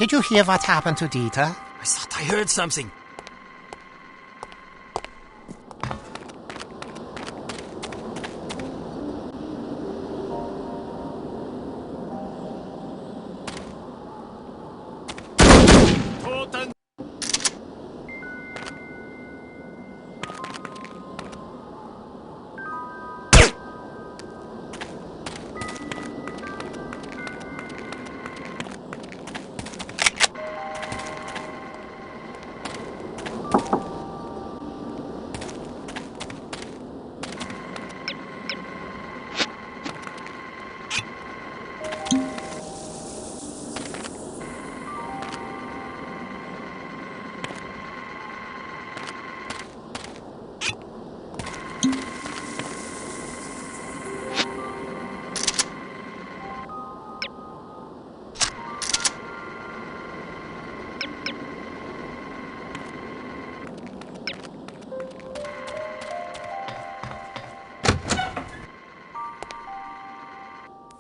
Did you hear what happened to Dieter? I thought I heard something.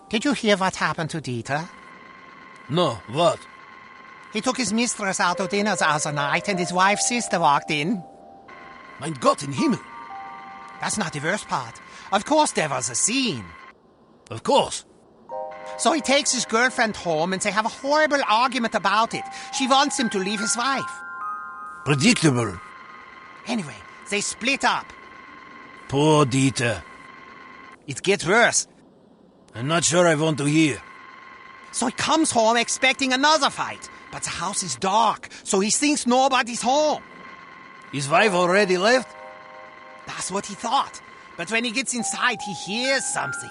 Did you hear what happened to Dieter? No, what? He took his mistress out to dinner the other night and his wife's sister walked in. Mein Gott in Himmel! That's not the worst part. Of course there was a scene. Of course. So he takes his girlfriend home and they have a horrible argument about it. She wants him to leave his wife. Predictable. Anyway, they split up. Poor Dieter. It gets worse. I'm not sure I want to hear. So he comes home expecting another fight. But the house is dark, so he thinks nobody's home. His wife already left? That's what he thought. But when he gets inside, he hears something.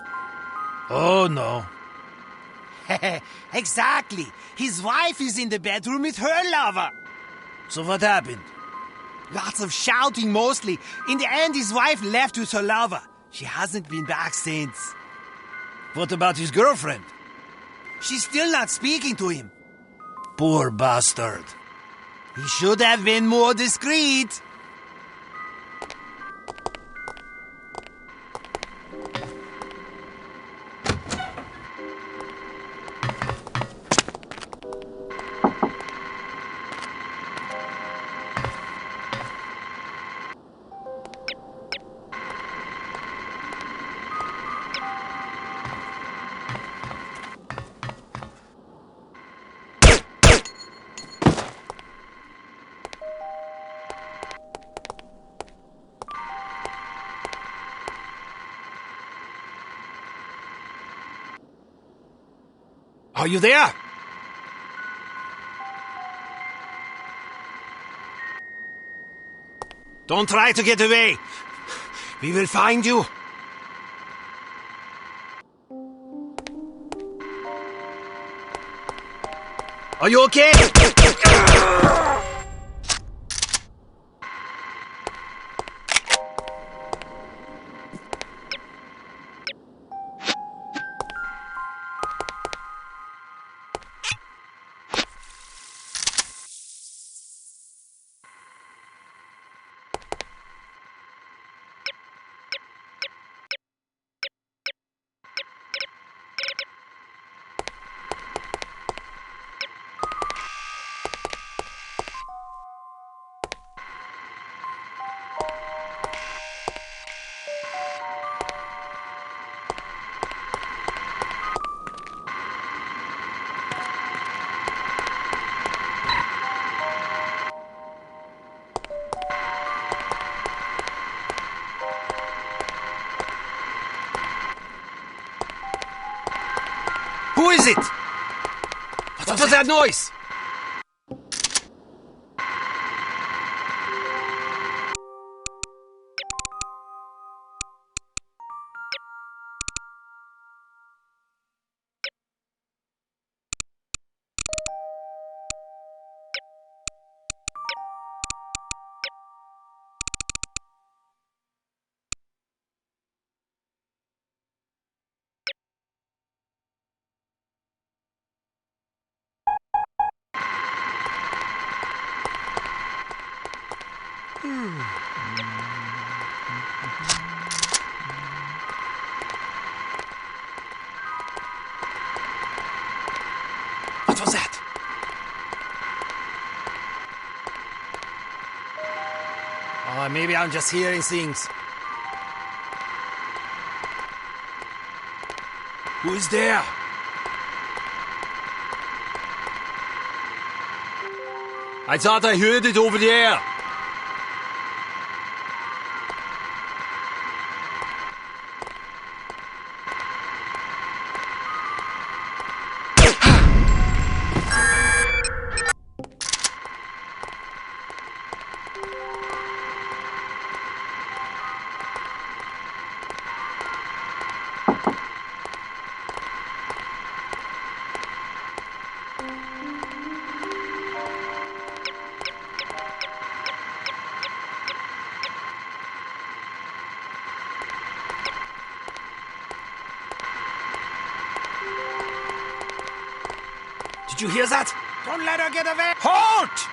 Oh, no. Exactly. His wife is in the bedroom with her lover. So what happened? Lots of shouting mostly. In the end, his wife left with her lover. She hasn't been back since. What about his girlfriend? She's still not speaking to him. Poor bastard. He should have been more discreet. Are you there? Don't try to get away. We will find you. Are you okay? Who is it? What was that noise? What was that? Oh, maybe I'm just hearing things. Who is there? I thought I heard it over there. Did you hear that? Don't let her get away! Halt!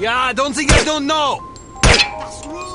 Yeah, I don't think I don't know. That's rude!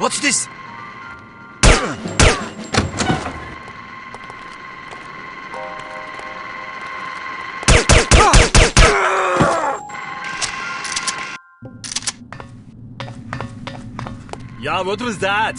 What's this? Yeah, what was that?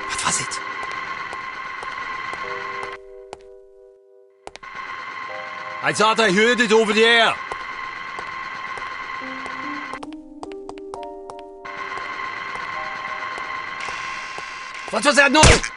What was it? I thought I heard it over there. What was that noise?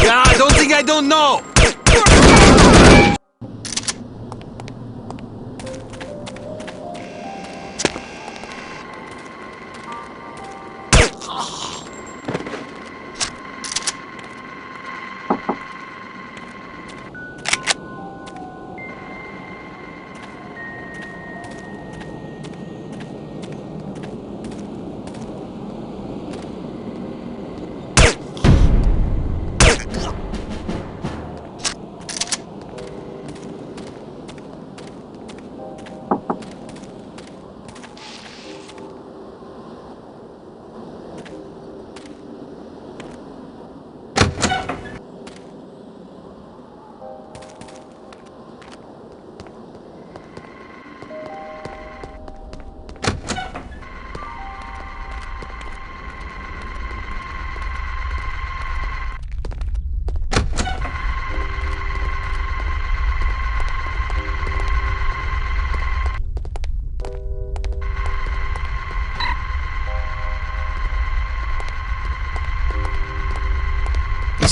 Yeah, I don't think I don't know.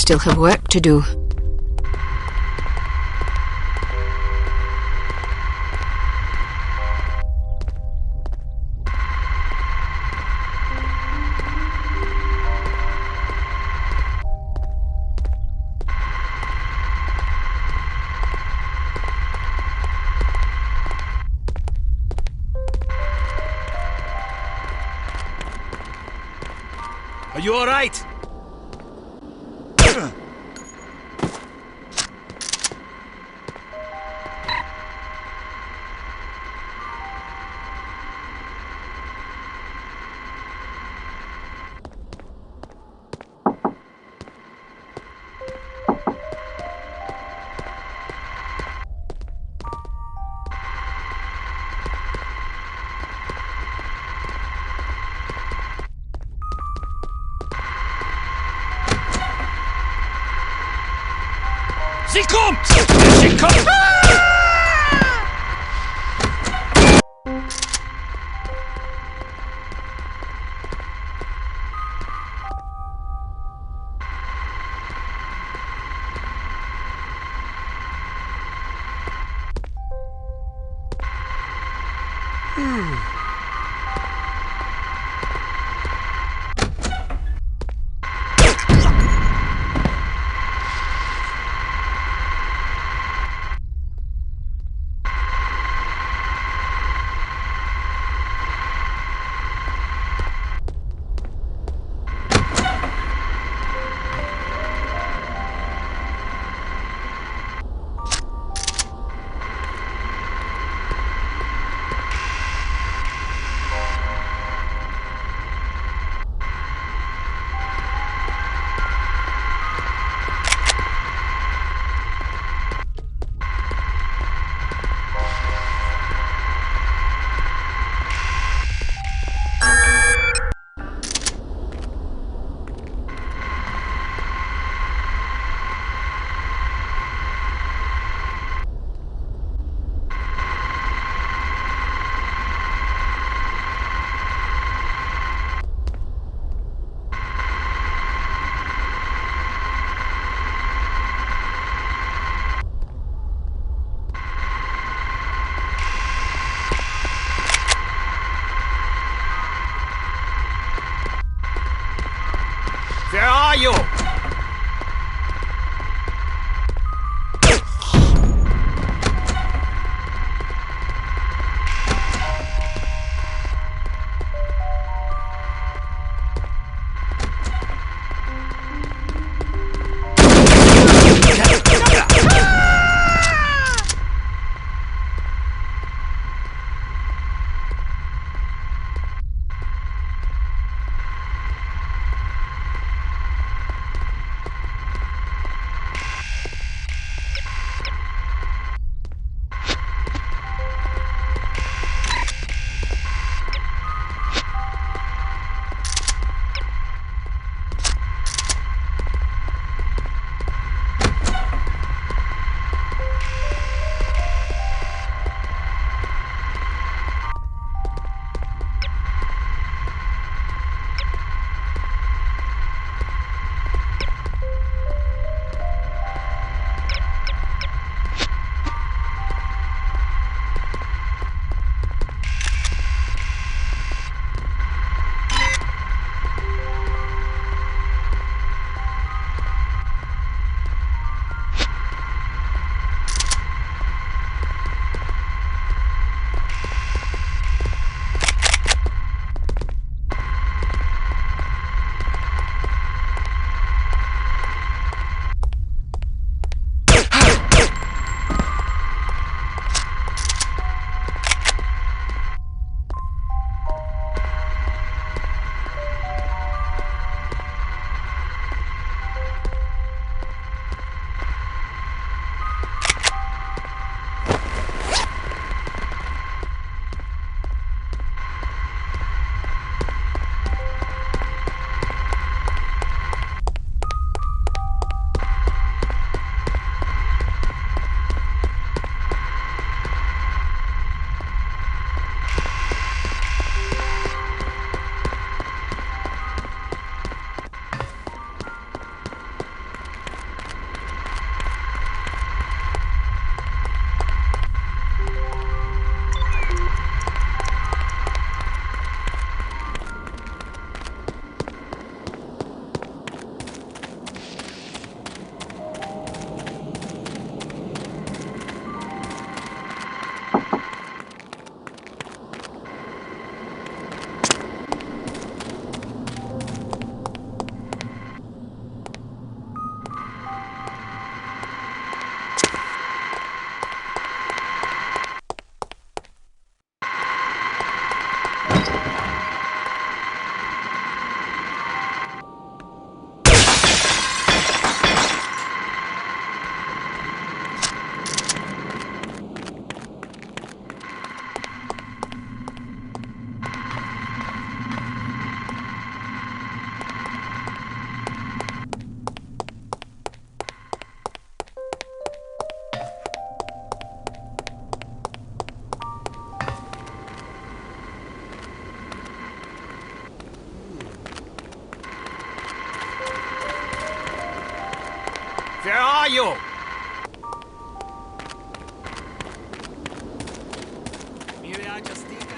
Still have work to do. Are you alright? Sie kommt! Sie kommt! are you? Maybe I just think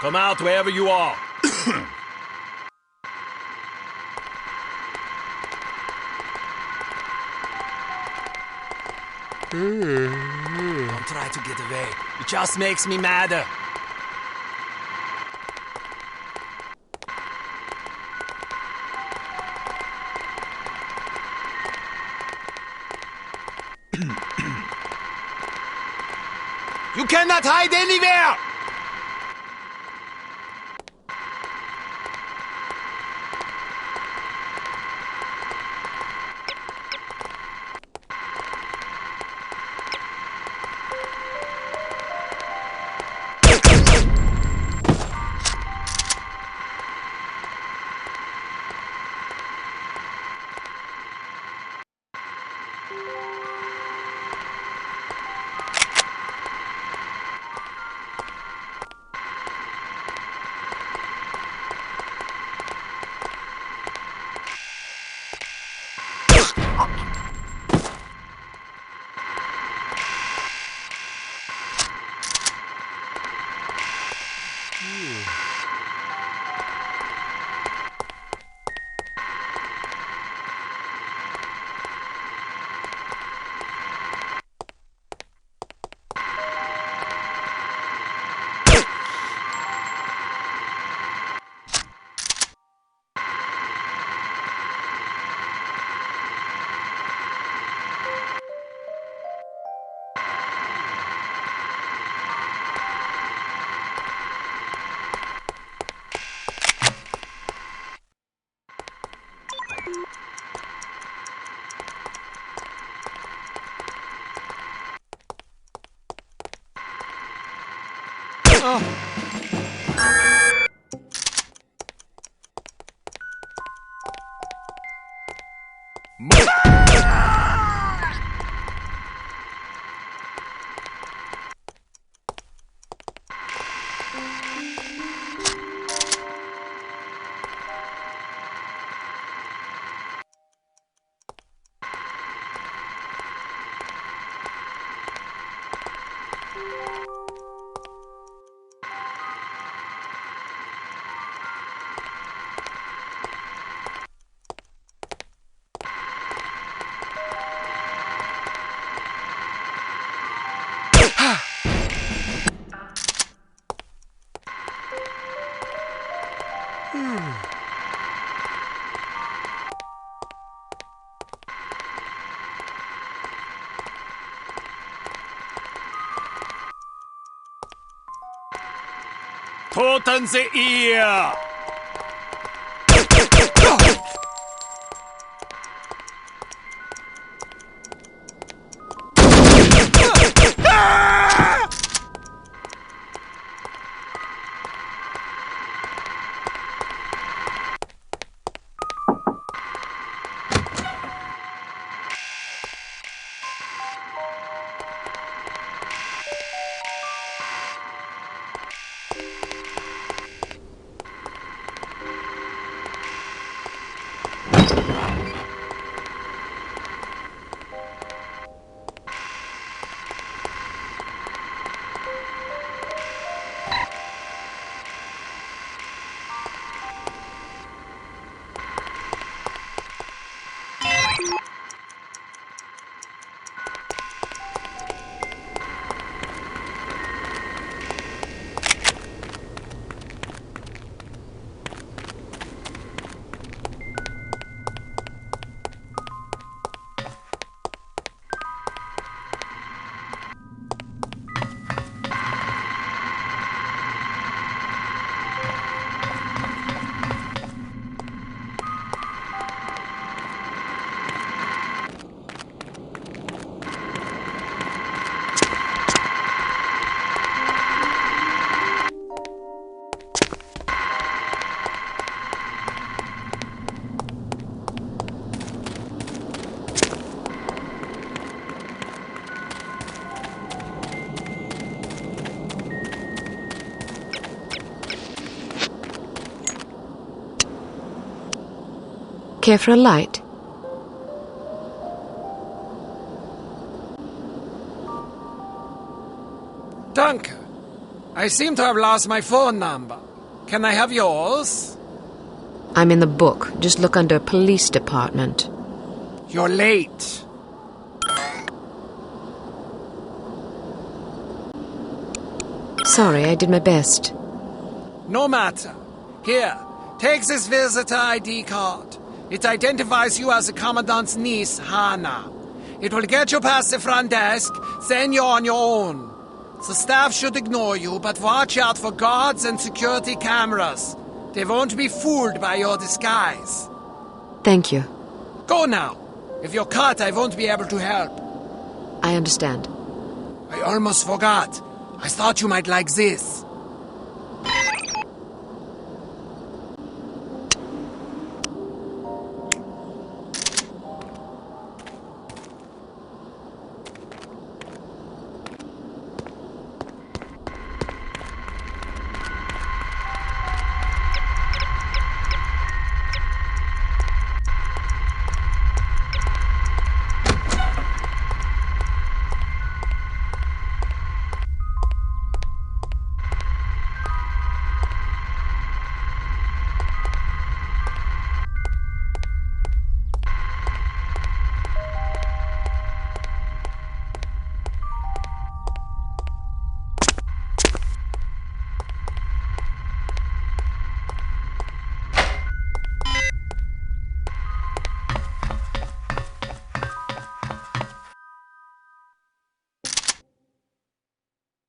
Come out wherever you are. Don't try to get away. It just makes me madder. You cannot hide anywhere! Toten sie ihr! Care for a light? Danke. I seem to have lost my phone number. Can I have yours? I'm in the book. Just look under police department. You're late. Sorry, I did my best. No matter. Here, take this visitor ID card. It identifies you as the Commandant's niece, Hannah. It will get you past the front desk, then you're on your own. The staff should ignore you, but watch out for guards and security cameras. They won't be fooled by your disguise. Thank you. Go now. If you're caught, I won't be able to help. I understand. I almost forgot. I thought you might like this.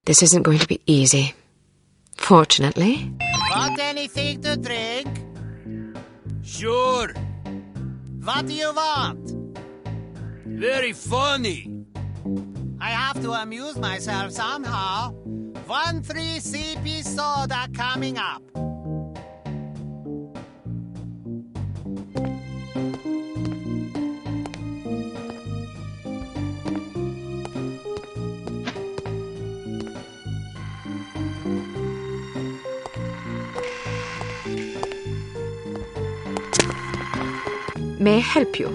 This isn't going to be easy. Fortunately. Want anything to drink? Sure. What do you want? Very funny. I have to amuse myself somehow. 1 free CP soda coming up. May I help you?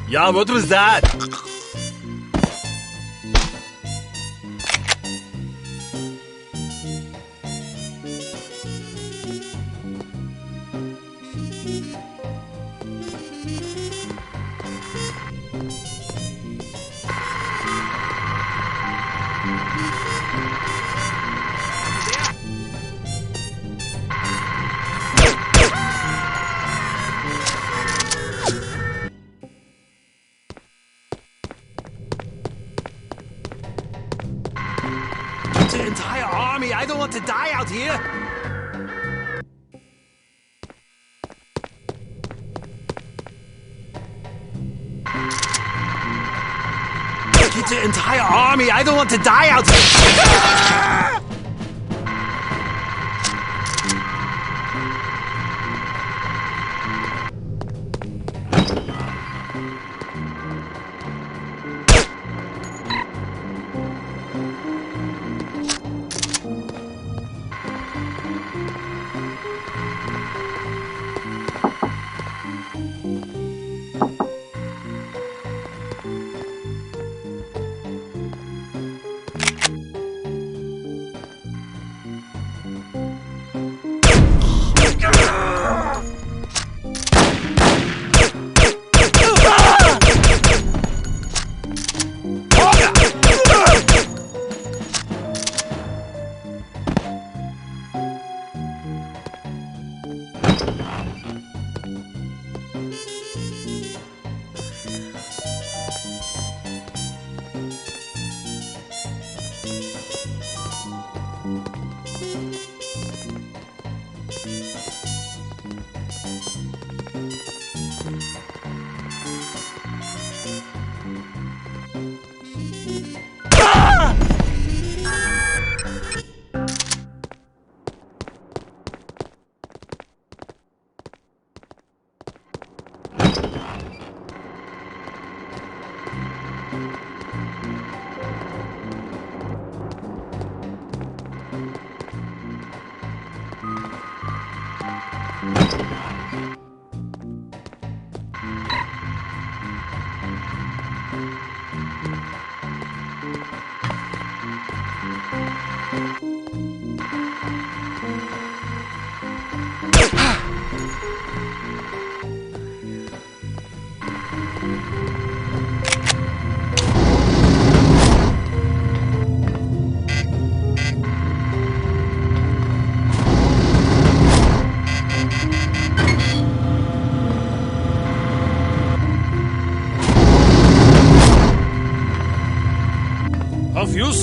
Yeah, what was that? The entire army. I don't want to die out here. Get the entire army. I don't want to die out here.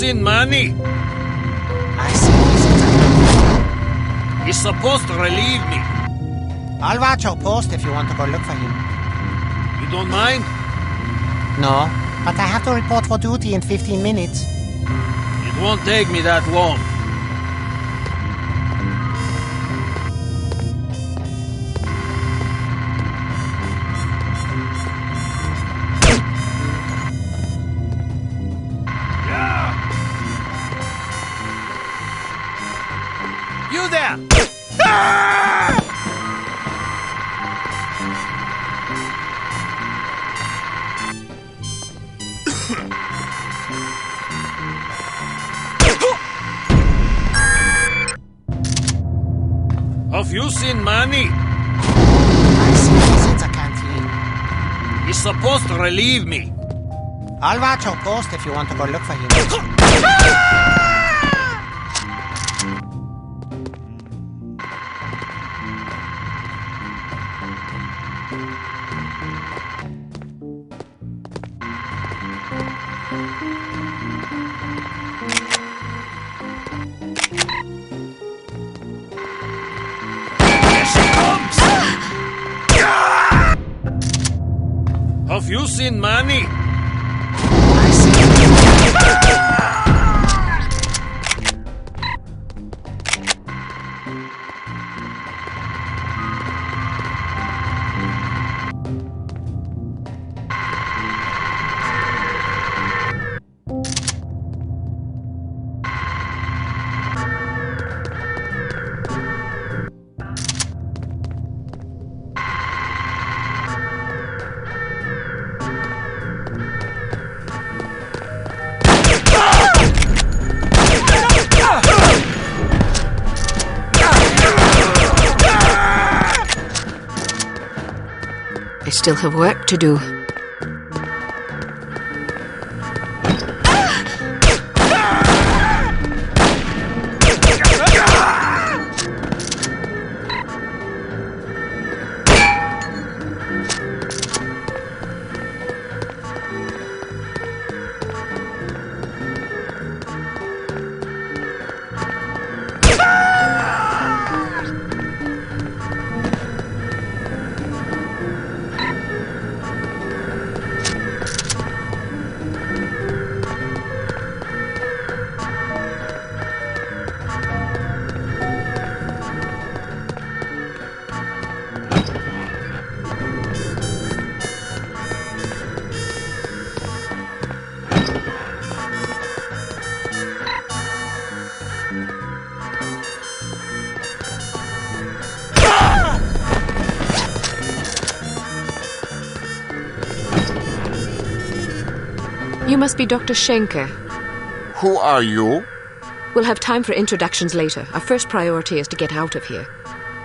seen money? I see visitor. He's supposed to relieve me. I'll watch your post if you want to go look for him. You don't mind? No, but I have to report for duty in 15 minutes. It won't take me that long. You there! Have you seen money? I see visitor canteen. He's supposed to relieve me. I'll watch your post if you want to go look for him. Have you seen money? I see. I still have work to do. You must be Dr. Schenker. Who are you? We'll have time for introductions later. Our first priority is to get out of here.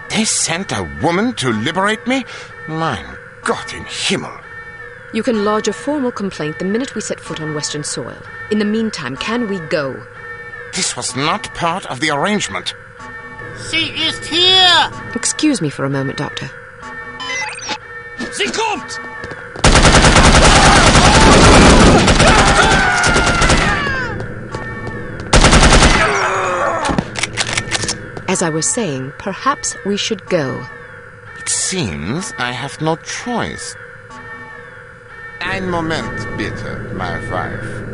They sent a woman to liberate me? Mein Gott in Himmel. You can lodge a formal complaint the minute we set foot on Western soil. In the meantime, can we go? This was not part of the arrangement. Sie ist hier! Excuse me for a moment, Doctor. Sie kommt! As I was saying, perhaps we should go. It seems I have no choice. Ein Moment, bitte, my wife.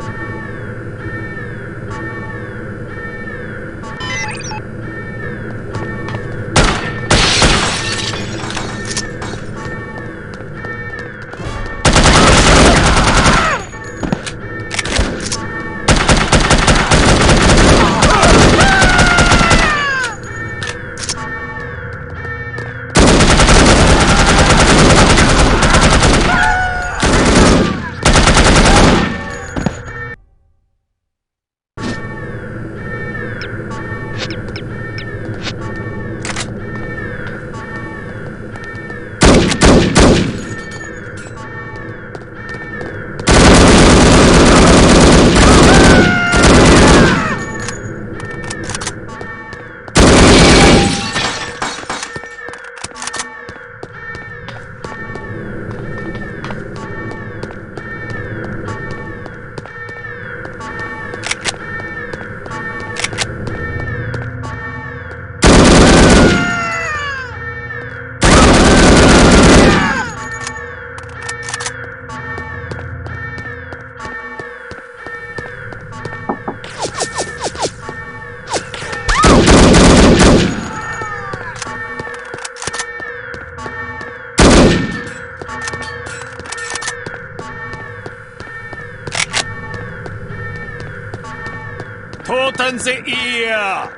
in the ear!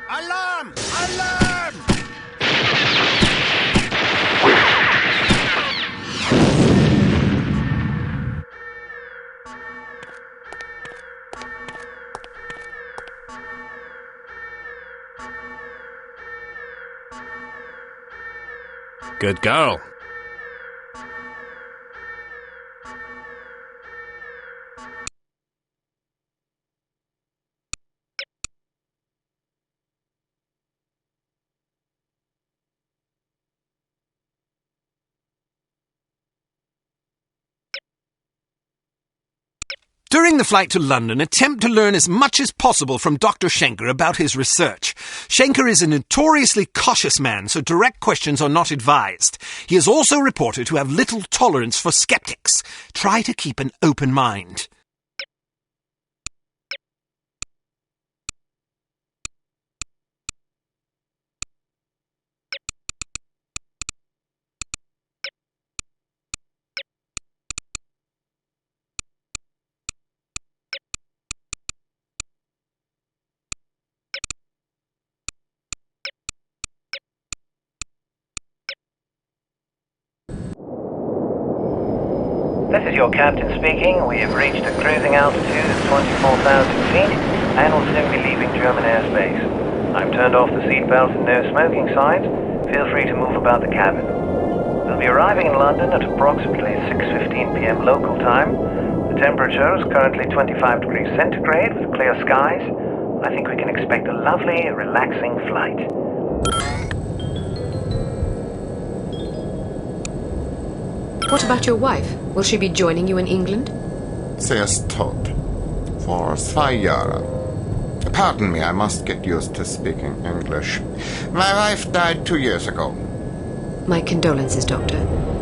Alarm! Alarm! Good girl. During the flight to London, attempt to learn as much as possible from Dr. Schenker about his research. Schenker is a notoriously cautious man, so direct questions are not advised. He is also reported to have little tolerance for skeptics. Try to keep an open mind. This is your captain speaking. We have reached a cruising altitude of 24,000 feet and will soon be leaving German airspace. I've turned off the seatbelt and no smoking signs. Feel free to move about the cabin. We'll be arriving in London at approximately 6:15 p.m. local time. The temperature is currently 25 degrees centigrade with clear skies. I think we can expect a lovely, relaxing flight. What about your wife? Will she be joining you in England? Sie ist tot. For 2 Jahre. Pardon me, I must get used to speaking English. My wife died 2 years ago. My condolences, Doctor.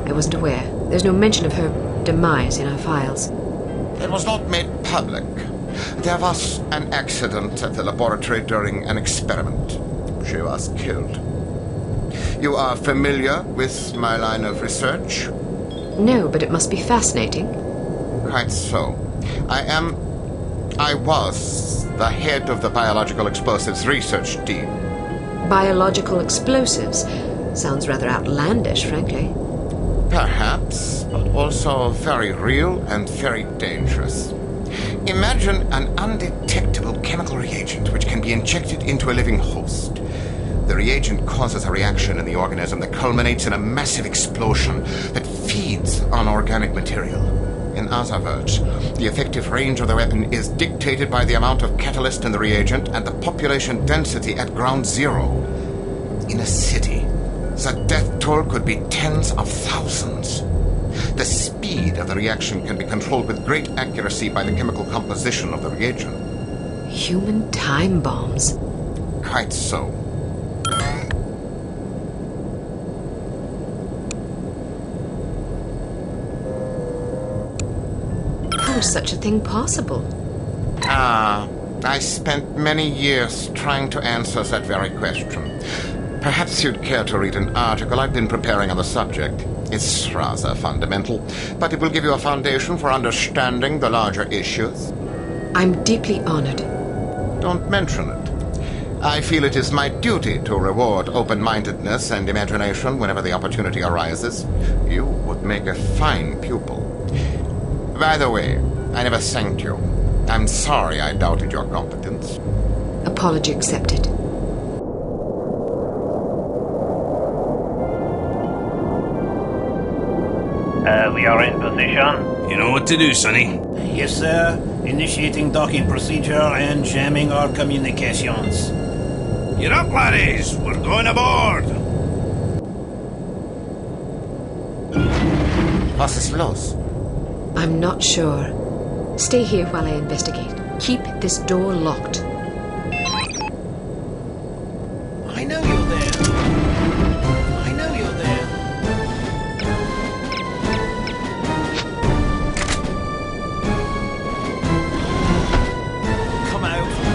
I wasn't aware. There's no mention of her demise in our files. It was not made public. There was an accident at the laboratory during an experiment. She was killed. You are familiar with my line of research? No, but it must be fascinating. Quite so. I was the head of the Biological Explosives Research Team. Biological explosives? Sounds rather outlandish, frankly. Perhaps, but also very real and very dangerous. Imagine an undetectable chemical reagent which can be injected into a living host. The reagent causes a reaction in the organism that culminates in a massive explosion that feeds on organic material. In other words, the effective range of the weapon is dictated by the amount of catalyst in the reagent and the population density at ground zero. In a city, the death toll could be tens of thousands. The speed of the reaction can be controlled with great accuracy by the chemical composition of the reagent. Human time bombs. Quite so. How is such a thing possible? I spent many years trying to answer that very question. Perhaps you'd care to read an article I've been preparing on the subject. It's rather fundamental, but it will give you a foundation for understanding the larger issues. I'm deeply honored. Don't mention it. I feel it is my duty to reward open-mindedness and imagination whenever the opportunity arises. You would make a fine pupil. By the way, I never thanked you. I'm sorry I doubted your competence. Apology accepted. We are in position. You know what to do, Sonny. Yes, sir. Initiating docking procedure and jamming our communications. You're up, laddies. We're going aboard. Was ist los? I'm not sure. Stay here while I investigate. Keep this door locked. I know you're there. I know you're there. Come out, please.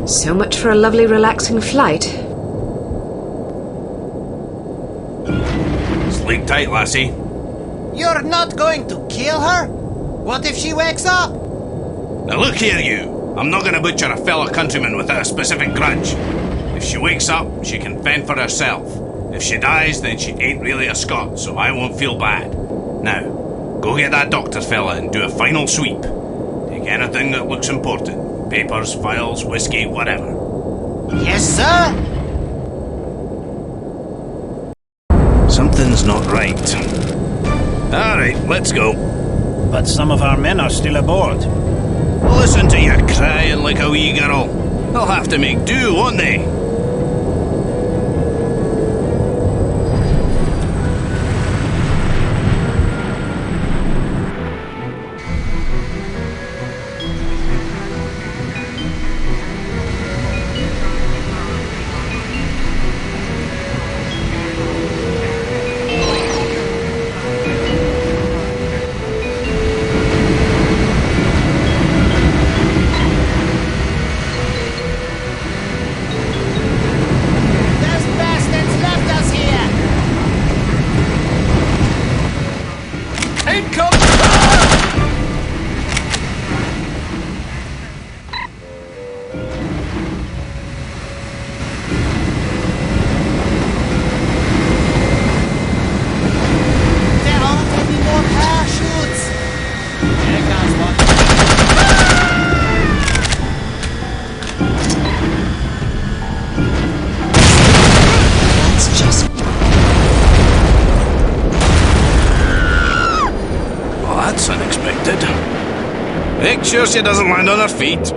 So much for a lovely, relaxing flight. Sleep tight, lassie. You're not going to kill her? What if she wakes up? Now look here, you. I'm not going to butcher a fellow countryman without a specific grudge. If she wakes up, she can fend for herself. If she dies, then she ain't really a Scot, so I won't feel bad. Now, go get that doctor fella and do a final sweep. Take anything that looks important. Papers, files, whiskey, whatever. Yes, sir? Something's not right. Alright, let's go. But some of our men are still aboard. Listen to you crying like a wee girl. They'll have to make do, won't they? Make sure she doesn't land on her feet.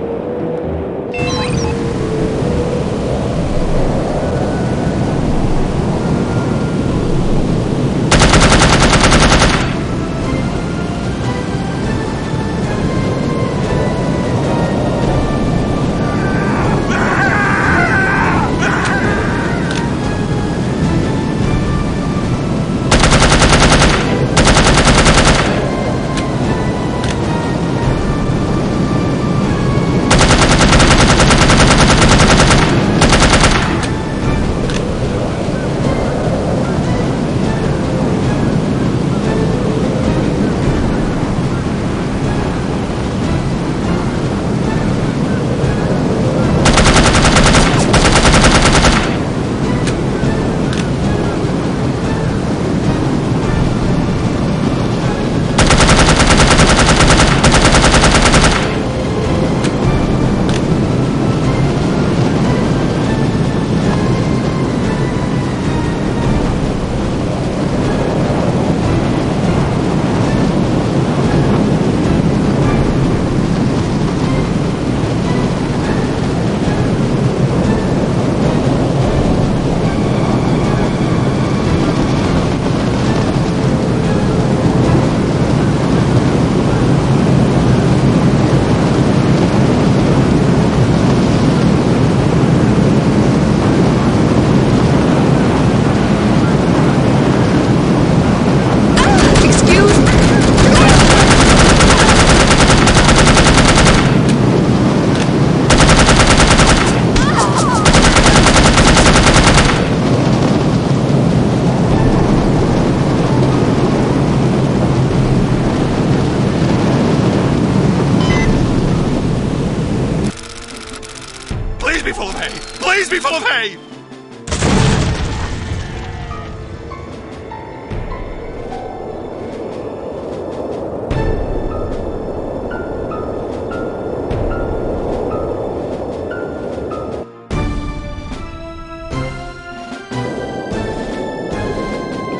Please be full of hay!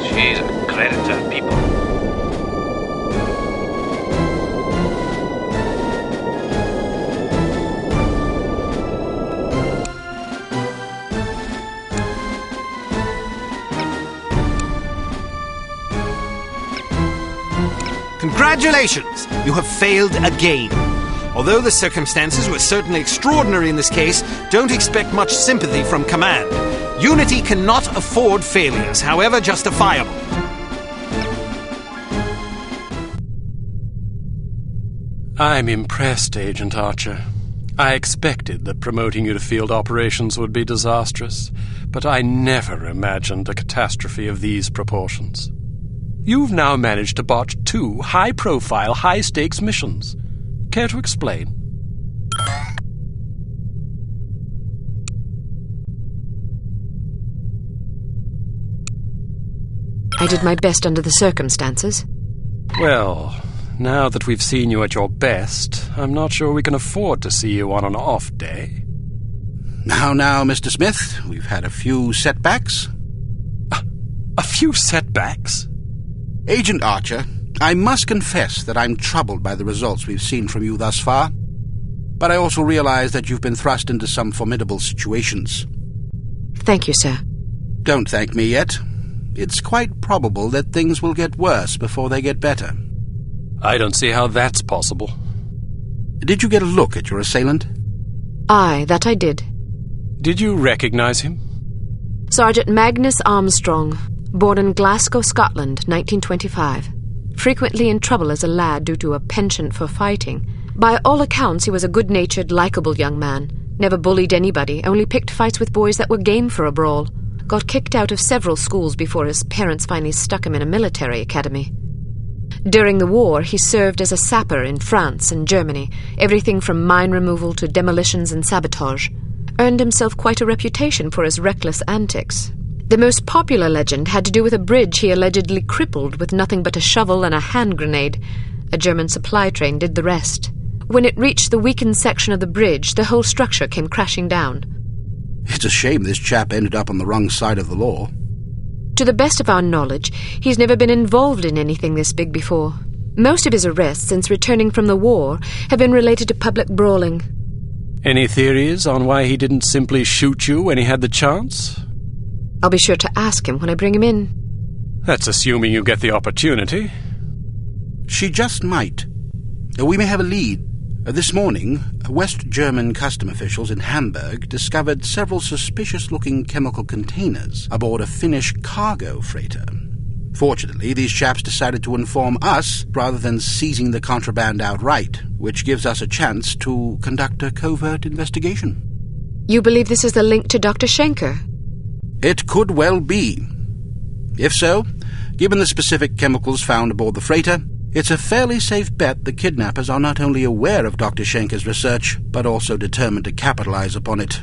She's a credit to her people. Congratulations! You have failed again. Although the circumstances were certainly extraordinary in this case, don't expect much sympathy from command. Unity cannot afford failures, however justifiable. I'm impressed, Agent Archer. I expected that promoting you to field operations would be disastrous, but I never imagined a catastrophe of these proportions. You've now managed to botch 2 high-profile, high-stakes missions. Care to explain? I did my best under the circumstances. Well, now that we've seen you at your best, I'm not sure we can afford to see you on an off day. Now, Mr. Smith, we've had a few setbacks. A few setbacks? Agent Archer, I must confess that I'm troubled by the results we've seen from you thus far. But I also realize that you've been thrust into some formidable situations. Thank you, sir. Don't thank me yet. It's quite probable that things will get worse before they get better. I don't see how that's possible. Did you get a look at your assailant? Aye, that I did. Did you recognize him? Sergeant Magnus Armstrong, born in Glasgow, Scotland, 1925. Frequently in trouble as a lad due to a penchant for fighting. By all accounts, he was a good-natured, likeable young man. Never bullied anybody, only picked fights with boys that were game for a brawl. Got kicked out of several schools before his parents finally stuck him in a military academy. During the war, he served as a sapper in France and Germany, everything from mine removal to demolitions and sabotage. Earned himself quite a reputation for his reckless antics. The most popular legend had to do with a bridge he allegedly crippled with nothing but a shovel and a hand grenade. A German supply train did the rest. When it reached the weakened section of the bridge, the whole structure came crashing down. It's a shame this chap ended up on the wrong side of the law. To the best of our knowledge, he's never been involved in anything this big before. Most of his arrests since returning from the war have been related to public brawling. Any theories on why he didn't simply shoot you when he had the chance? I'll be sure to ask him when I bring him in. That's assuming you get the opportunity. She just might. We may have a lead. This morning, West German custom officials in Hamburg discovered several suspicious-looking chemical containers aboard a Finnish cargo freighter. Fortunately, these chaps decided to inform us rather than seizing the contraband outright, which gives us a chance to conduct a covert investigation. You believe this is the link to Dr. Schenker? It could well be. If so, given the specific chemicals found aboard the freighter, it's a fairly safe bet the kidnappers are not only aware of Dr. Schenker's research, but also determined to capitalize upon it.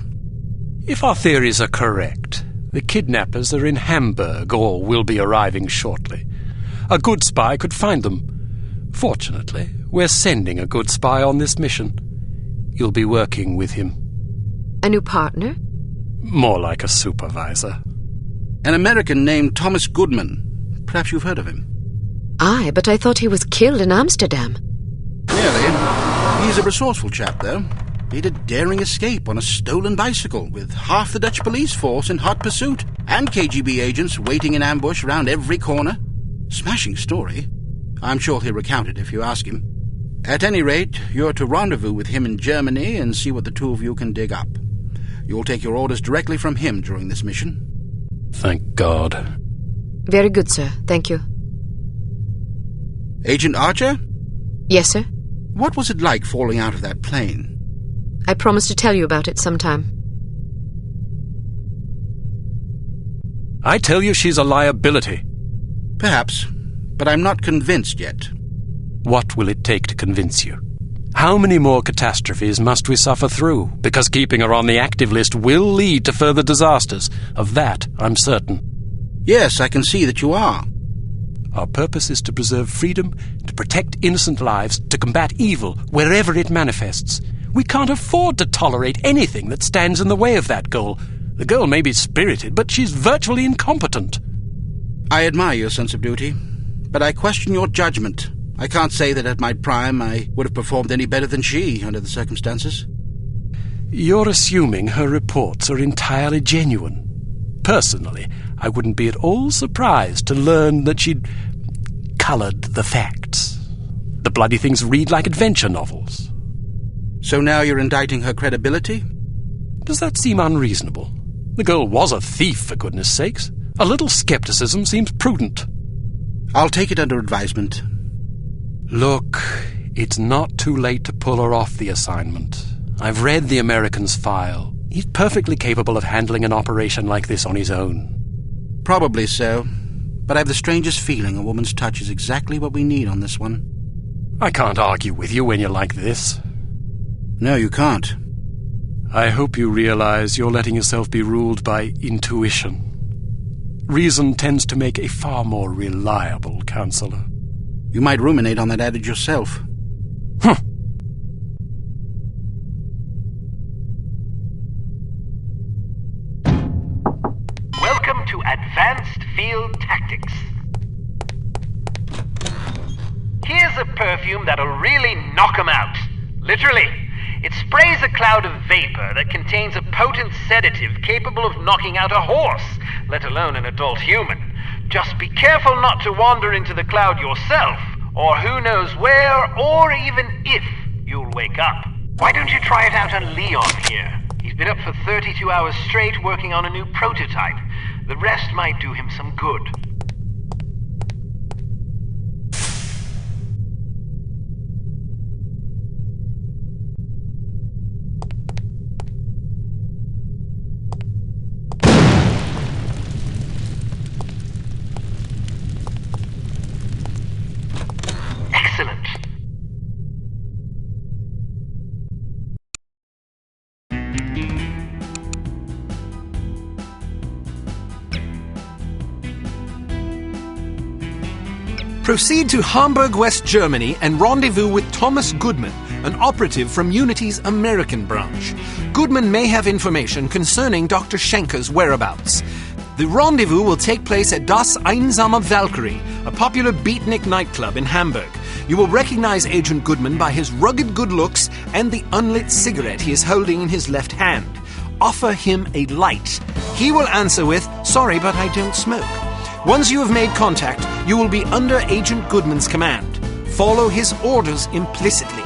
If our theories are correct, the kidnappers are in Hamburg or will be arriving shortly. A good spy could find them. Fortunately, we're sending a good spy on this mission. You'll be working with him. A new partner? More like a supervisor. An American named Thomas Goodman. Perhaps you've heard of him. Aye, but I thought he was killed in Amsterdam. Nearly. He's a resourceful chap, though. He had a daring escape on a stolen bicycle with half the Dutch police force in hot pursuit and KGB agents waiting in ambush around every corner. Smashing story. I'm sure he'll recount it if you ask him. At any rate, you're to rendezvous with him in Germany and see what the two of you can dig up. You'll take your orders directly from him during this mission. Thank God. Very good, sir. Thank you. Agent Archer? Yes, sir? What was it like falling out of that plane? I promise to tell you about it sometime. I tell you she's a liability. Perhaps, but I'm not convinced yet. What will it take to convince you? How many more catastrophes must we suffer through? Because keeping her on the active list will lead to further disasters. Of that, I'm certain. Yes, I can see that you are. Our purpose is to preserve freedom, to protect innocent lives, to combat evil wherever it manifests. We can't afford to tolerate anything that stands in the way of that goal. The girl may be spirited, but she's virtually incompetent. I admire your sense of duty, but I question your judgment. I can't say that at my prime I would have performed any better than she under the circumstances. You're assuming her reports are entirely genuine. Personally, I wouldn't be at all surprised to learn that she'd coloured the facts. The bloody things read like adventure novels. So now you're indicting her credibility? Does that seem unreasonable? The girl was a thief, for goodness sakes. A little skepticism seems prudent. I'll take it under advisement. Look, it's not too late to pull her off the assignment. I've read the American's file. He's perfectly capable of handling an operation like this on his own. Probably so, but I have the strangest feeling a woman's touch is exactly what we need on this one. I can't argue with you when you're like this. No, you can't. I hope you realize you're letting yourself be ruled by intuition. Reason tends to make a far more reliable counselor. You might ruminate on that adage yourself. Welcome to Advanced Field Tactics. Here's a perfume that'll really knock 'em out. Literally. It sprays a cloud of vapor that contains a potent sedative capable of knocking out a horse, let alone an adult human. Just be careful not to wander into the cloud yourself, or who knows where, or even if, you'll wake up. Why don't you try it out on Leon here? He's been up for 32 hours straight working on a new prototype. The rest might do him some good. Excellent. Proceed to Hamburg, West Germany, and rendezvous with Thomas Goodman, an operative from Unity's American branch. Goodman may have information concerning Dr. Schenker's whereabouts. The rendezvous will take place at Das Einsame Valkyrie, a popular beatnik nightclub in Hamburg. You will recognize Agent Goodman by his rugged good looks and the unlit cigarette he is holding in his left hand. Offer him a light. He will answer with, "Sorry, but I don't smoke." Once you have made contact, you will be under Agent Goodman's command. Follow his orders implicitly.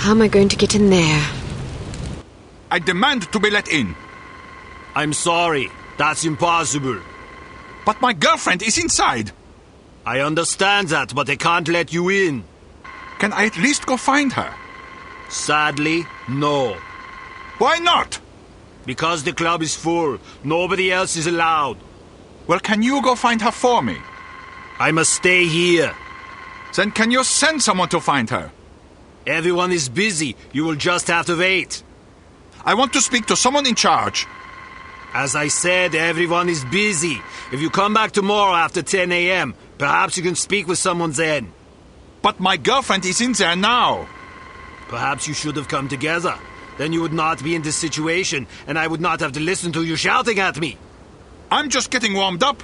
How am I going to get in there? I demand to be let in. I'm sorry. That's impossible. But my girlfriend is inside. I understand that, but I can't let you in. Can I at least go find her? Sadly, no. Why not? Because the club is full. Nobody else is allowed. Well, can you go find her for me? I must stay here. Then can you send someone to find her? Everyone is busy. You will just have to wait. I want to speak to someone in charge. As I said, everyone is busy. If you come back tomorrow after 10 a.m., perhaps you can speak with someone then. But my girlfriend is in there now. Perhaps you should have come together. Then you would not be in this situation, and I would not have to listen to you shouting at me. I'm just getting warmed up.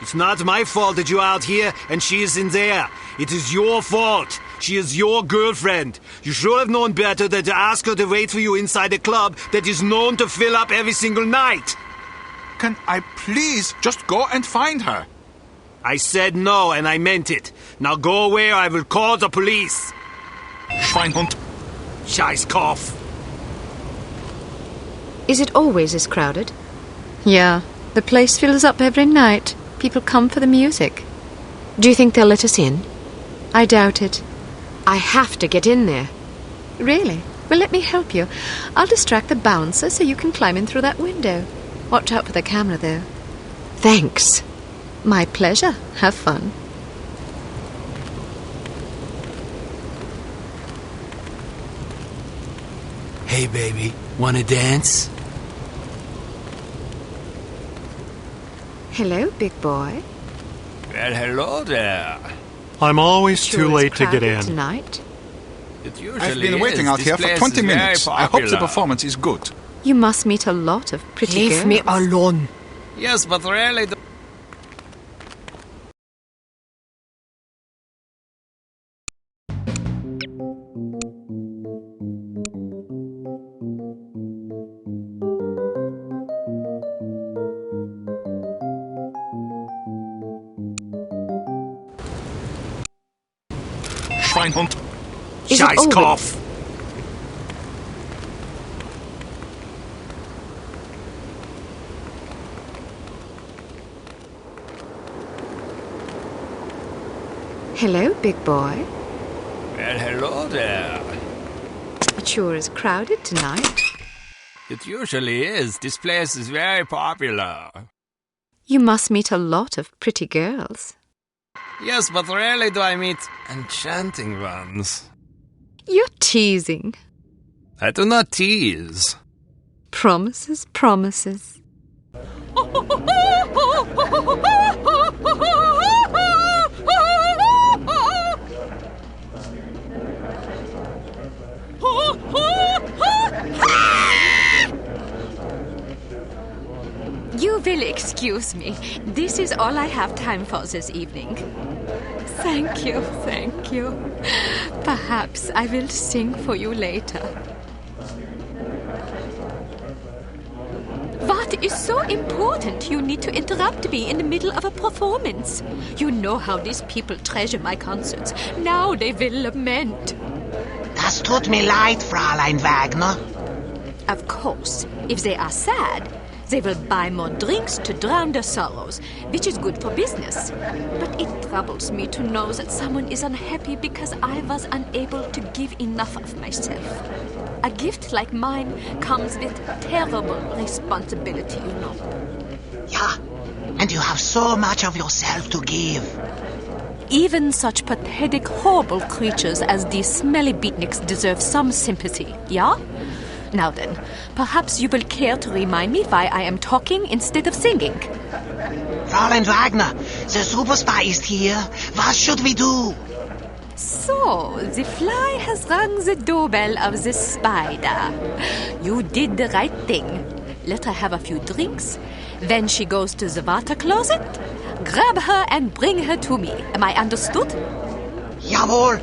It's not my fault that you're out here and she is in there. It is your fault. She is your girlfriend. You should have known better than to ask her to wait for you inside a club that is known to fill up every single night. Can I please just go and find her? I said no, and I meant it. Now go away or I will call the police. Schweinhund. Scheißkopf. Is it always as crowded? Yeah, the place fills up every night. People come for the music. Do you think they'll let us in? I doubt it. I have to get in there. Really? Well, let me help you. I'll distract the bouncer so you can climb in through that window. Watch out for the camera, though. Thanks. My pleasure. Have fun. Hey, baby. Wanna dance? Hello, big boy. Well, hello there. I'm always Sure too is late to get crowded in. Tonight. It usually I've been waiting out This here for place 20 is very minutes. I hope the popular. performance is good. You must meet a lot of pretty girls. Leave me alone. Yes, but really... Schweinhund. Is it always- Scheißkopf. Hello, big boy. Well, hello there. It sure is crowded tonight. It usually is. This place is very popular. You must meet a lot of pretty girls. Yes, but rarely do I meet enchanting ones. You're teasing. I do not tease. Promises, promises. You will excuse me. This is all I have time for this evening. Thank you, thank you. Perhaps I will sing for you later. What is so important you need to interrupt me in the middle of a performance? You know how these people treasure my concerts. Now they will lament. Das tut mir leid, Fräulein Wagner. Of course, if they are sad, they will buy more drinks to drown their sorrows, which is good for business. But it troubles me to know that someone is unhappy because I was unable to give enough of myself. A gift like mine comes with terrible responsibility, you know. Ja, and you have so much of yourself to give. Even such pathetic, horrible creatures as these smelly beatniks deserve some sympathy, yeah? Now then, perhaps you will care to remind me why I am talking instead of singing. Fräulein Wagner, the super spy is here. What should we do? So, the fly has rung the doorbell of the spider. You did the right thing. Let her have a few drinks. Then she goes to the water closet. Grab her and bring her to me. Am I understood? Jawohl.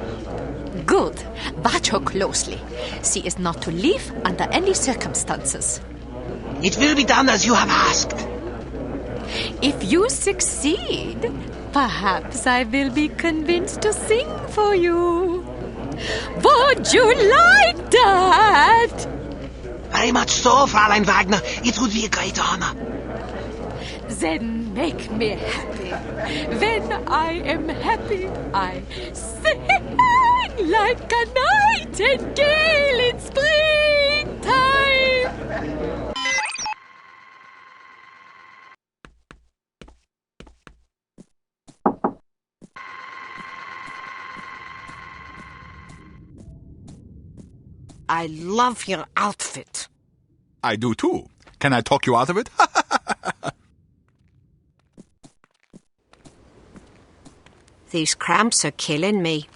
Good. Watch her closely. She is not to leave under any circumstances. It will be done as you have asked. If you succeed, perhaps I will be convinced to sing for you. Would you like that? Very much so, Fräulein Wagner. It would be a great honor. Then make me happy. When I am happy, I sing like a nightingale in springtime. I love your outfit. I do too. Can I talk you out of it? These cramps are killing me.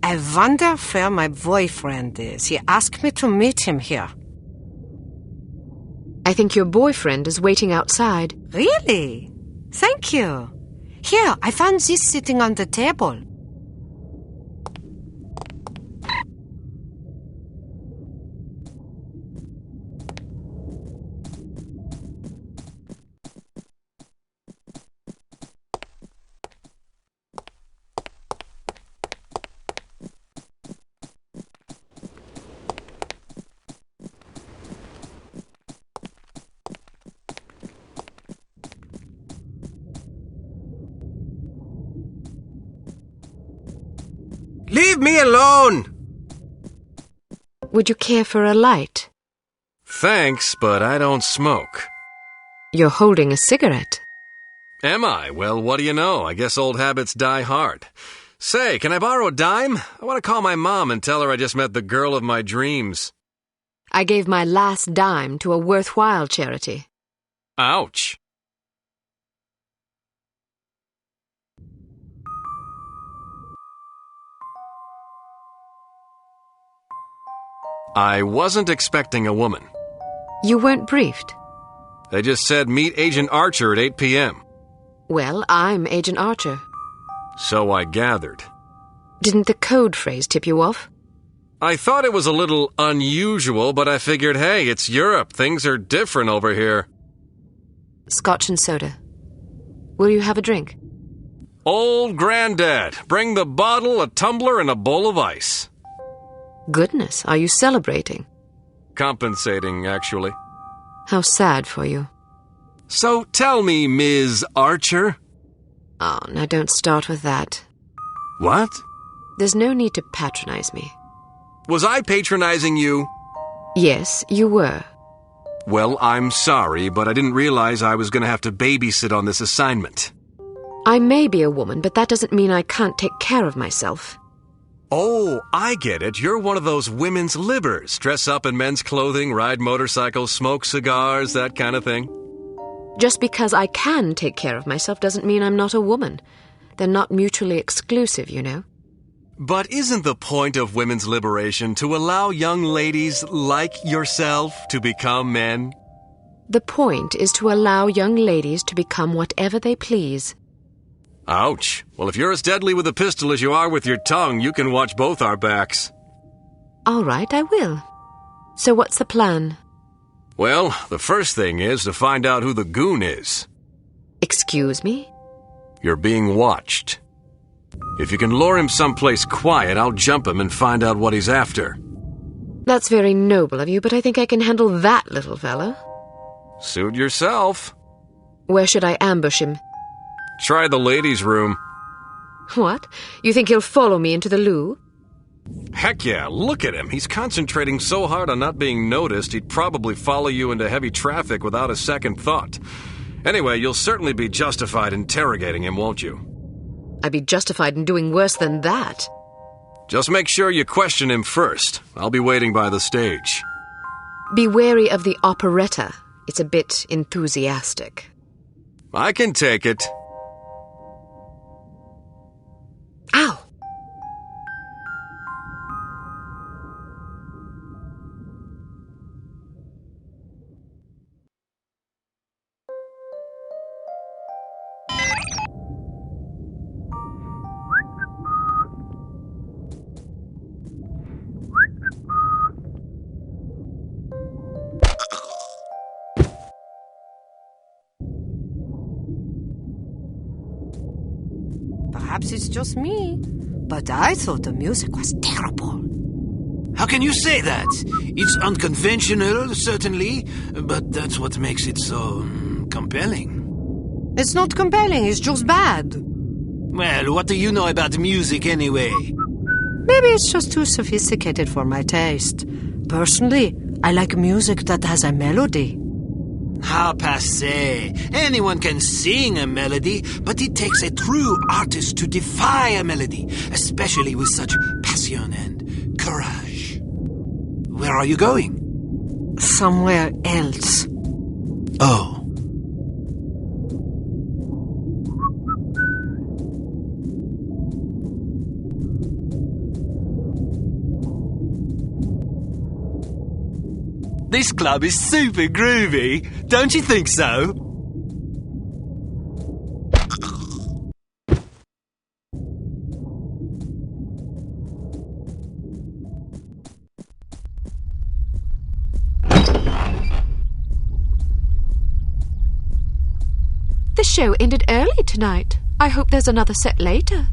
I wonder where my boyfriend is. He asked me to meet him here. I think your boyfriend is waiting outside. Really? Thank you. Here, I found this sitting on the table. Leave me alone! Would you care for a light? Thanks, but I don't smoke. You're holding a cigarette. Am I? Well, what do you know? I guess old habits die hard. Say, can I borrow a dime? I want to call my mom and tell her I just met the girl of my dreams. I gave my last dime to a worthwhile charity. Ouch. I wasn't expecting a woman. You weren't briefed. They just said meet Agent Archer at 8 p.m. Well, I'm Agent Archer. So I gathered. Didn't the code phrase tip you off? I thought it was a little unusual, but I figured, hey, it's Europe. Things are different over here. Scotch and soda. Will you have a drink? Old Granddad. Bring the bottle, a tumbler, and a bowl of ice. Goodness, are you celebrating? Compensating, actually. How sad for you. So tell me, Ms. Archer. Oh, now don't start with that. What? There's no need to patronize me. Was I patronizing you? Yes, you were. Well, I'm sorry, but I didn't realize I was going to have to babysit on this assignment. I may be a woman, but that doesn't mean I can't take care of myself. Oh, I get it. You're one of those women's libbers. Dress up in men's clothing, ride motorcycles, smoke cigars, that kind of thing. Just because I can take care of myself doesn't mean I'm not a woman. They're not mutually exclusive, you know. But isn't the point of women's liberation to allow young ladies like yourself to become men? The point is to allow young ladies to become whatever they please. Ouch. Well, if you're as deadly with a pistol as you are with your tongue, you can watch both our backs. All right, I will. So what's the plan? Well, the first thing is to find out who the goon is. Excuse me? You're being watched. If you can lure him someplace quiet, I'll jump him and find out what he's after. That's very noble of you, but I think I can handle that little fella. Suit yourself. Where should I ambush him? Try the ladies' room. What? You think he'll follow me into the loo? Heck yeah, look at him. He's concentrating so hard on not being noticed, he'd probably follow you into heavy traffic without a second thought. Anyway, you'll certainly be justified interrogating him, won't you? I'd be justified in doing worse than that. Just make sure you question him first. I'll be waiting by the stage. Be wary of the operetta. It's a bit enthusiastic. I can take it. Ow! Perhaps it's just me, but I thought the music was terrible. How can you say that? It's unconventional, certainly, but that's what makes it so compelling. It's not compelling, it's just bad. Well, what do you know about music anyway? Maybe it's just too sophisticated for my taste. Personally, I like music that has a melody. How passé. Anyone can sing a melody, but it takes a true artist to defy a melody, especially with such passion and courage. Where are you going? Somewhere else. Oh. This club is super groovy, don't you think so? The show ended early tonight. I hope there's another set later.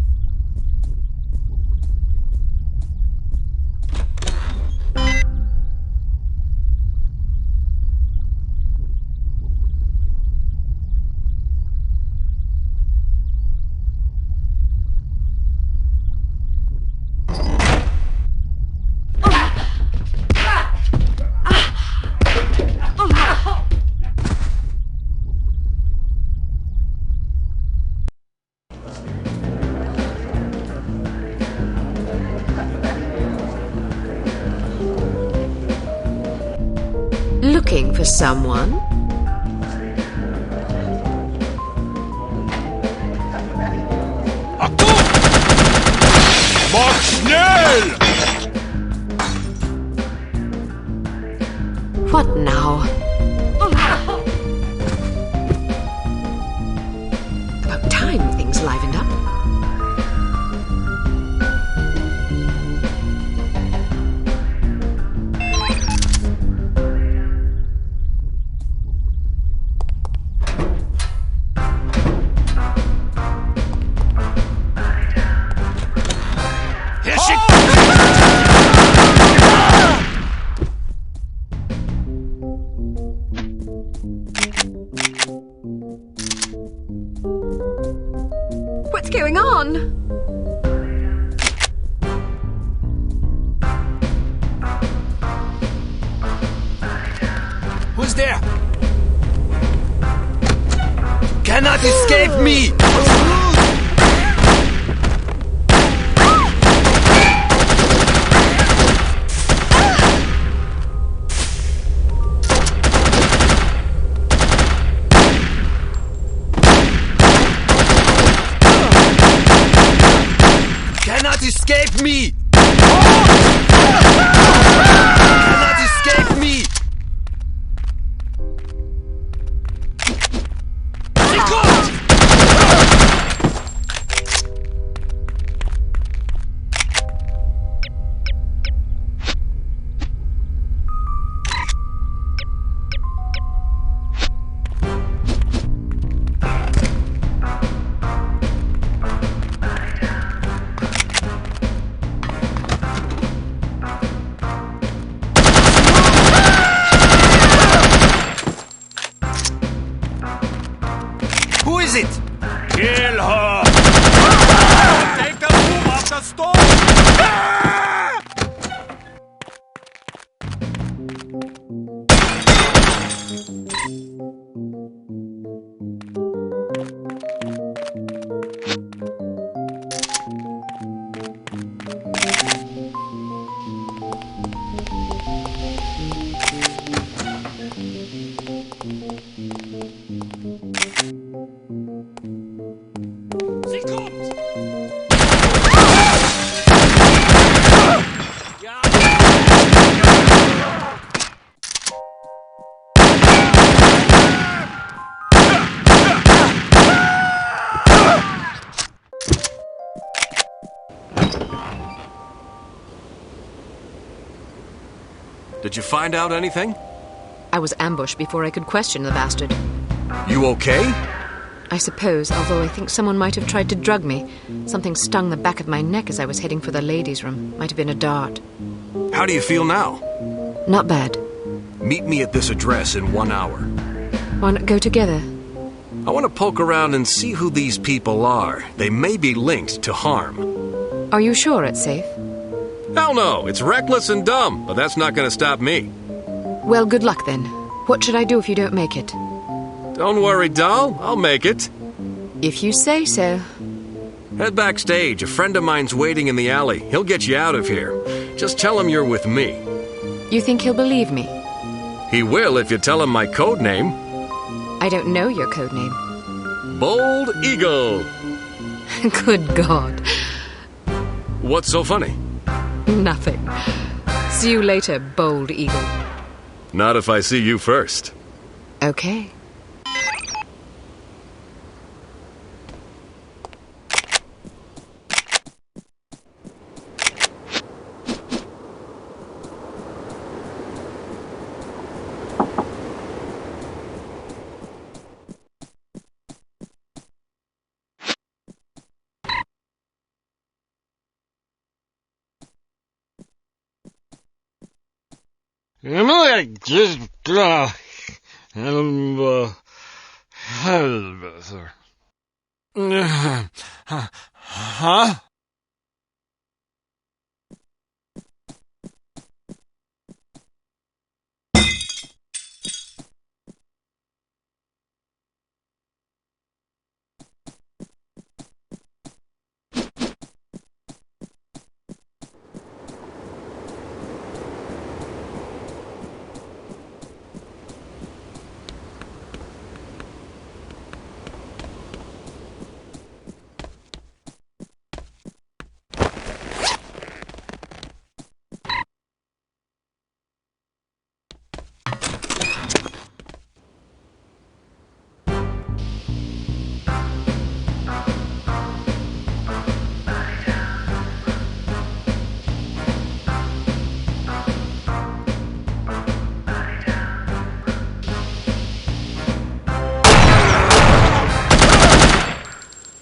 Looking for someone? Mach schnell! What now? About time things livened up. What's going on? Who's there? Cannot escape me! Escape me! Cannot escape me! Did you find out anything? I was ambushed before I could question the bastard. You okay? I suppose, although I think someone might have tried to drug me. Something stung the back of my neck as I was heading for the ladies' room. Might have been a dart. How do you feel now? Not bad. Meet me at this address in 1 hour. Why not go together? I want to poke around and see who these people are. They may be linked to harm. Are you sure it's safe? Hell no, it's reckless and dumb, but that's not going to stop me. Well, good luck then. What should I do if you don't make it? Don't worry, doll, I'll make it. If you say so. Head backstage. A friend of mine's waiting in the alley. He'll get you out of here. Just tell him you're with me. You think he'll believe me? He will if you tell him my code name. I don't know your code name. Bold Eagle. Good God. What's so funny? Nothing. See you later, Bold Eagle. Not if I see you first. Okay. Just huh?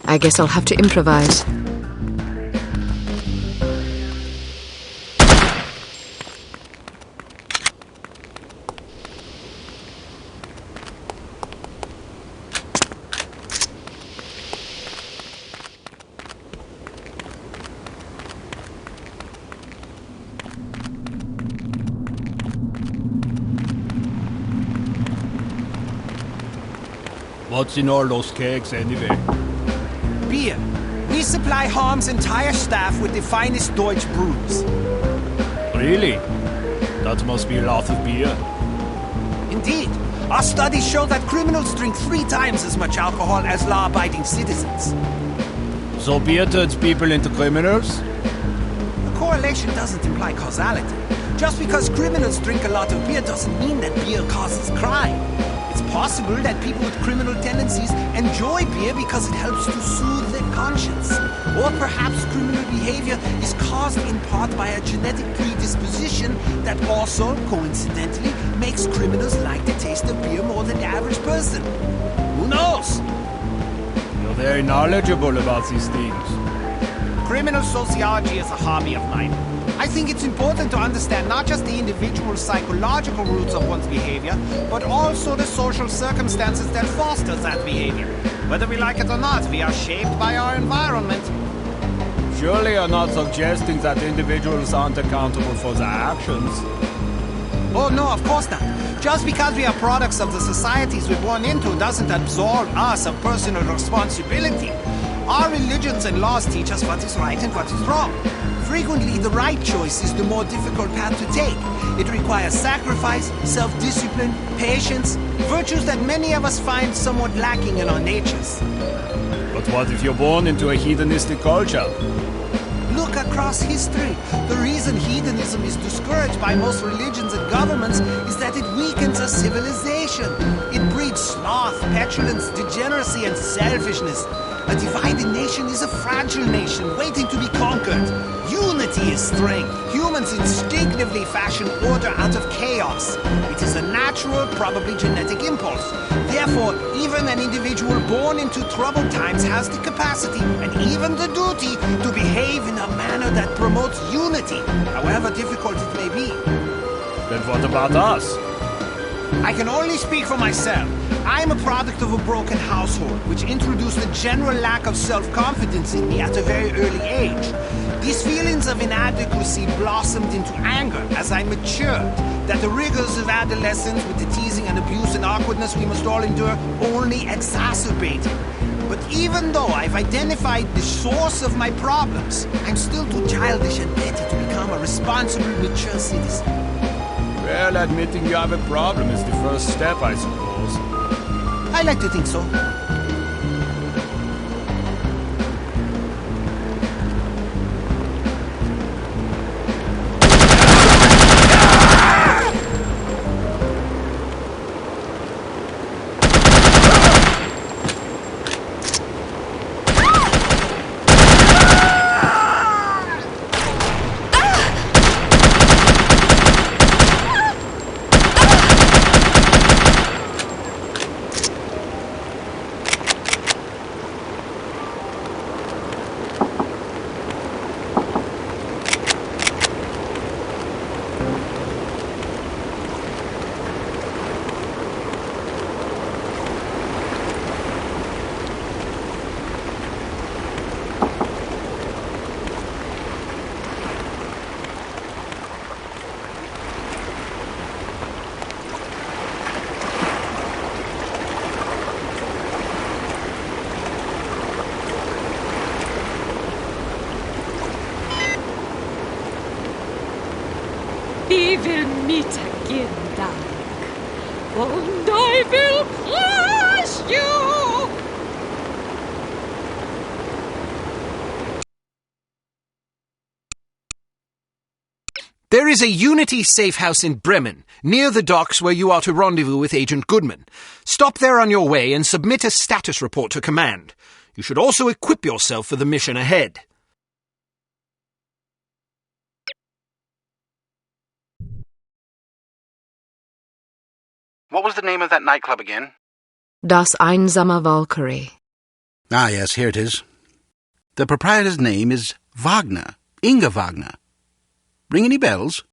I guess I'll have to improvise. What's in all those kegs anyway? Beer. We supply Harm's entire staff with the finest Deutsch brews. Really? That must be a lot of beer. Indeed. Our studies show that criminals drink 3 times as much alcohol as law-abiding citizens. So beer turns people into criminals? A correlation doesn't imply causality. Just because criminals drink a lot of beer doesn't mean that beer causes crime. It's possible that people with criminal tendencies enjoy beer because it helps to soothe their conscience. Or perhaps criminal behavior is caused in part by a genetic predisposition that also, coincidentally, makes criminals like the taste of beer more than the average person. Who knows? You're very knowledgeable about these things. Criminal sociology is a hobby of mine. I think it's important to understand not just the individual psychological roots of one's behavior, but also the social circumstances that foster that behavior. Whether we like it or not, we are shaped by our environment. Surely you're not suggesting that individuals aren't accountable for their actions. Oh, no, of course not. Just because we are products of the societies we're born into doesn't absolve us of personal responsibility. Our religions and laws teach us what is right and what is wrong. Frequently, the right choice is the more difficult path to take. It requires sacrifice, self-discipline, patience, virtues that many of us find somewhat lacking in our natures. But what if you're born into a hedonistic culture? Look across history. The reason hedonism is discouraged by most religions and governments is that it weakens a civilization. It breeds sloth, petulance, degeneracy, and selfishness. A divided nation is a fragile nation waiting to be conquered. Unity is strength. Humans instinctively fashion order out of chaos. It is a natural, probably genetic impulse. Therefore, even an individual born into troubled times has the capacity and even the duty to behave in a manner that promotes unity, however difficult it may be. Then what about us? I can only speak for myself. I am a product of a broken household, which introduced a general lack of self-confidence in me at a very early age. These feelings of inadequacy blossomed into anger as I matured, that the rigors of adolescence with the teasing and abuse and awkwardness we must all endure only exacerbated. But even though I've identified the source of my problems, I'm still too childish and petty to become a responsible, mature citizen. Well, admitting you have a problem is the first step, I suppose. I like to think so. We will meet again, darling. And I will crush you! There is a Unity safe house in Bremen, near the docks where you are to rendezvous with Agent Goodman. Stop there on your way and submit a status report to command. You should also equip yourself for the mission ahead. What was the name of that nightclub again? Das Einsame Valkyrie. Ah, yes, here it is. The proprietor's name is Wagner. Inga Wagner. Ring any bells?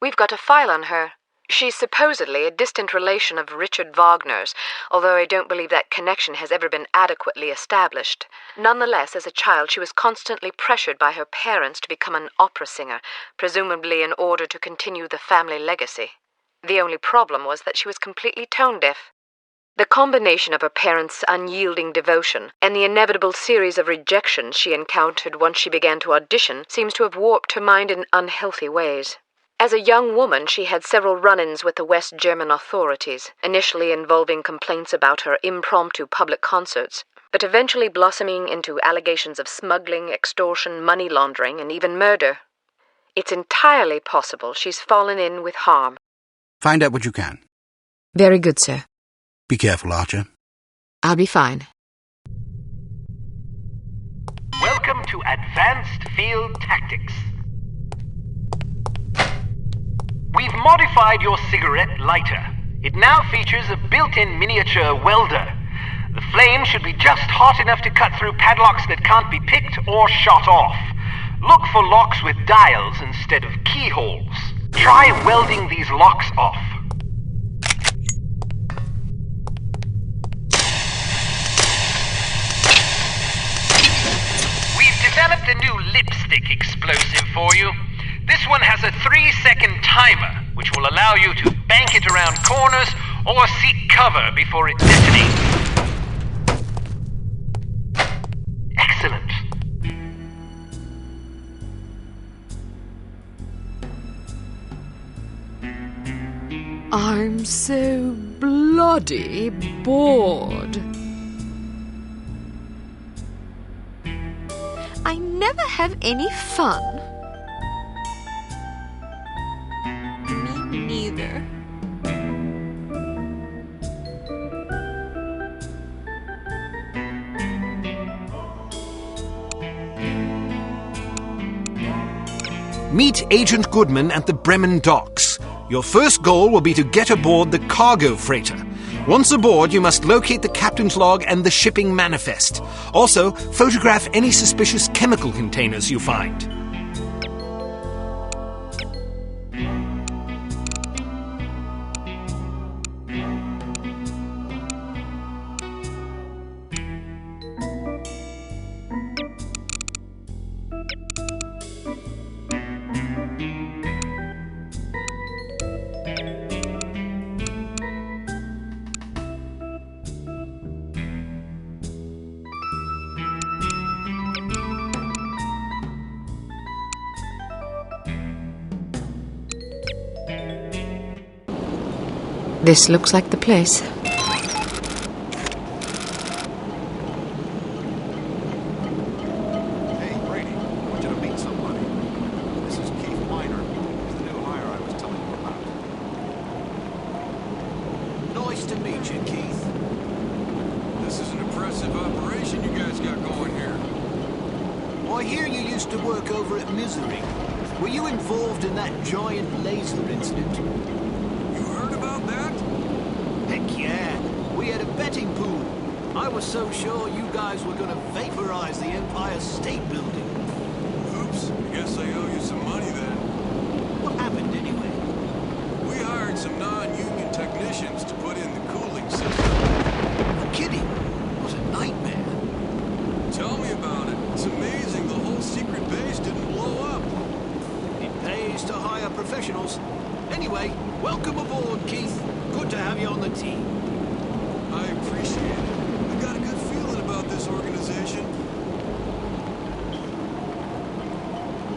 We've got a file on her. She's supposedly a distant relation of Richard Wagner's, although I don't believe that connection has ever been adequately established. Nonetheless, as a child, she was constantly pressured by her parents to become an opera singer, presumably in order to continue the family legacy. The only problem was that she was completely tone-deaf. The combination of her parents' unyielding devotion and the inevitable series of rejections she encountered once she began to audition seems to have warped her mind in unhealthy ways. As a young woman, she had several run-ins with the West German authorities, initially involving complaints about her impromptu public concerts, but eventually blossoming into allegations of smuggling, extortion, money laundering, and even murder. It's entirely possible she's fallen in with harm. Find out what you can. Very good, sir. Be careful, Archer. I'll be fine. Welcome to Advanced Field Tactics. We've modified your cigarette lighter. It now features a built-in miniature welder. The flame should be just hot enough to cut through padlocks that can't be picked or shot off. Look for locks with dials instead of keyholes. Try welding these locks off. We've developed developed a new lipstick explosive for you. This one has a 3-second timer, which will allow you to bank it around corners or seek cover before it detonates. Excellent. I'm so bloody bored. I never have any fun. Me neither. Meet Agent Goodman at the Bremen docks. Your first goal will be to get aboard the cargo freighter. Once aboard, you must locate the captain's log and the shipping manifest. Also, photograph any suspicious chemical containers you find. This looks like the place. Hey, Brady, I want you to meet somebody. This is Keith Miner. He's the new hire I was telling you about. Nice to meet you, Keith. This is an impressive operation you guys got going here. I hear you used to work over at Misery. Were you involved in that giant laser incident? You heard about that? Heck yeah. We had a betting pool. I was so sure you guys were gonna vaporize the Empire State Building. Oops, I guess I owe you some money then. What happened anyway? We hired some non-union technicians to put in the cooling system. No kidding. It was a nightmare. Tell me about it. It's amazing the whole secret base didn't blow up. It pays to hire professionals. Anyway, welcome aboard, Keith. Good to have you on the team. I appreciate it. I got a good feeling about this organization.